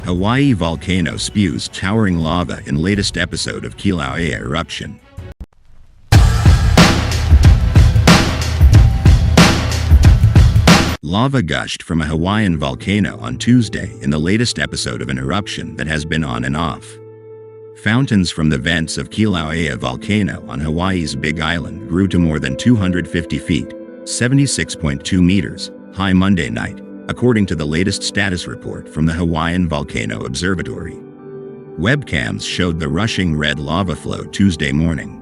Hawaii volcano spews towering lava in latest episode of Kilauea eruption. Lava gushed from a Hawaiian volcano on Tuesday in the latest episode of an eruption that has been on and off. Fountains from the vents of Kilauea volcano on Hawaii's Big Island grew to more than 250 feet, 76.2 meters, high Monday night, according to the latest status report from the Hawaiian Volcano Observatory. Webcams showed the rushing red lava flow Tuesday morning.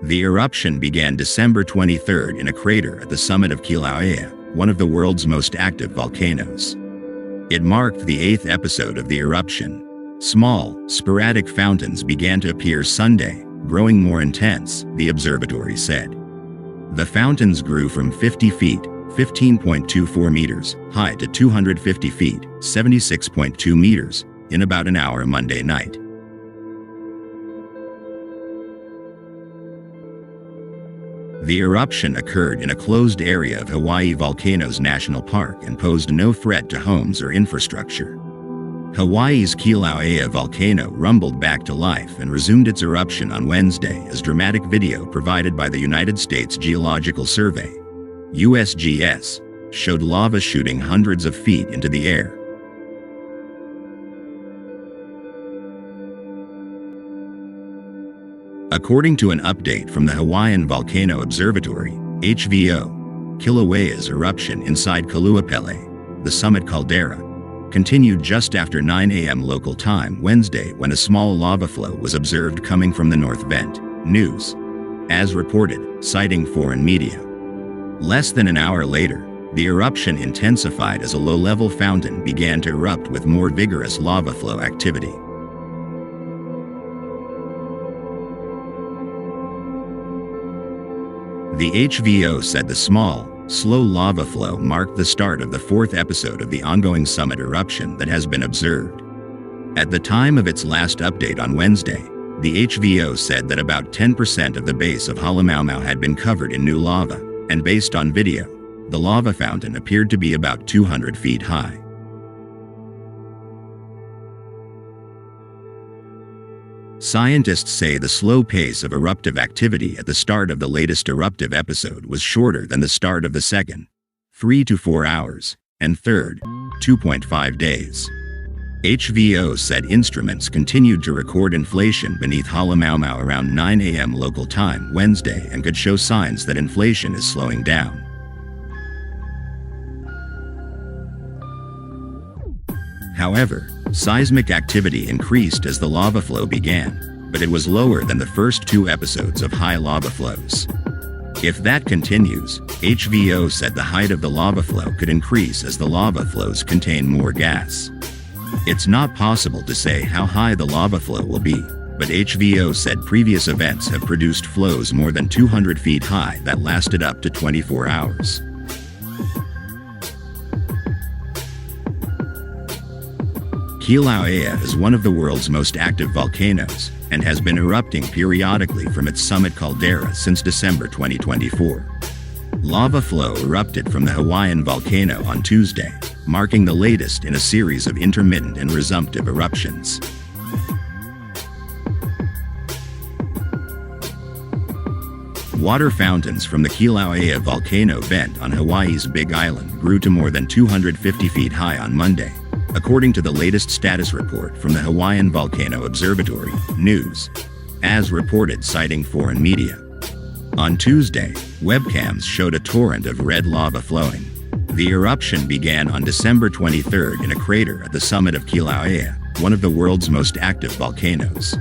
The eruption began December 23 in a crater at the summit of Kilauea, one of the world's most active volcanoes. It marked the 8th episode of the eruption. Small, sporadic fountains began to appear Sunday, growing more intense, the observatory said. The fountains grew from 50 feet, 15.24 meters, high to 250 feet, 76.2 meters, in about an hour Monday night. The eruption occurred in a closed area of Hawaii Volcanoes National Park and posed no threat to homes or infrastructure. Hawaii's Kilauea volcano rumbled back to life and resumed its eruption on Wednesday as dramatic video provided by the United States Geological Survey, USGS, showed lava shooting hundreds of feet into the air. According to an update from the Hawaiian Volcano Observatory, HVO, Kilauea's eruption inside Kilauea, the summit caldera, continued just after 9 a.m. local time Wednesday when a small lava flow was observed coming from the north vent, news, as reported, citing foreign media. Less than an hour later, the eruption intensified as a low-level fountain began to erupt with more vigorous lava flow activity. The HVO said the small, slow lava flow marked the start of the 4th episode of the ongoing summit eruption that has been observed. At the time of its last update on Wednesday, the HVO said that about 10% of the base of Halemaumau had been covered in new lava, and based on video, the lava fountain appeared to be about 200 feet high. Scientists say the slow pace of eruptive activity at the start of the latest eruptive episode was shorter than the start of the second, 3 to 4 hours, and third, 2.5 days. HVO said instruments continued to record inflation beneath Halemaumau around 9 a.m. local time Wednesday and could show signs that inflation is slowing down. However, seismic activity increased as the lava flow began, but it was lower than the first 2 episodes of high lava flows. If that continues, HVO said the height of the lava flow could increase as the lava flows contain more gas. It's not possible to say how high the lava flow will be, but HVO said previous events have produced flows more than 200 feet high that lasted up to 24 hours. Kilauea is one of the world's most active volcanoes and has been erupting periodically from its summit caldera since December 2024. Lava flow erupted from the Hawaiian volcano on Tuesday, marking the latest in a series of intermittent and resumptive eruptions. Water fountains from the Kilauea volcano vent on Hawaii's Big Island grew to more than 250 feet high on Monday, according to the latest status report from the Hawaiian Volcano Observatory, news, as reported citing foreign media. On Tuesday, webcams showed a torrent of red lava flowing. The eruption began on December 23 in a crater at the summit of Kilauea, one of the world's most active volcanoes.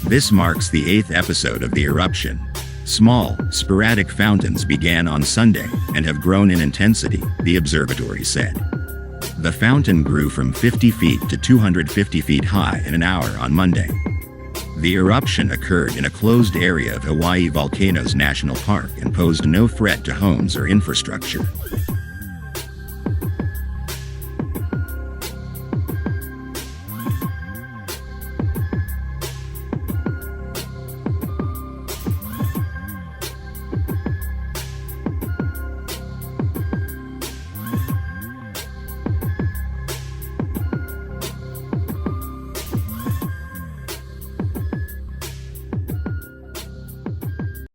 This marks the 8th episode of the eruption. Small, sporadic fountains began on Sunday and have grown in intensity, the observatory said. The fountain grew from 50 feet to 250 feet high in an hour on Monday. The eruption occurred in a closed area of Hawaii Volcanoes National Park and posed no threat to homes or infrastructure.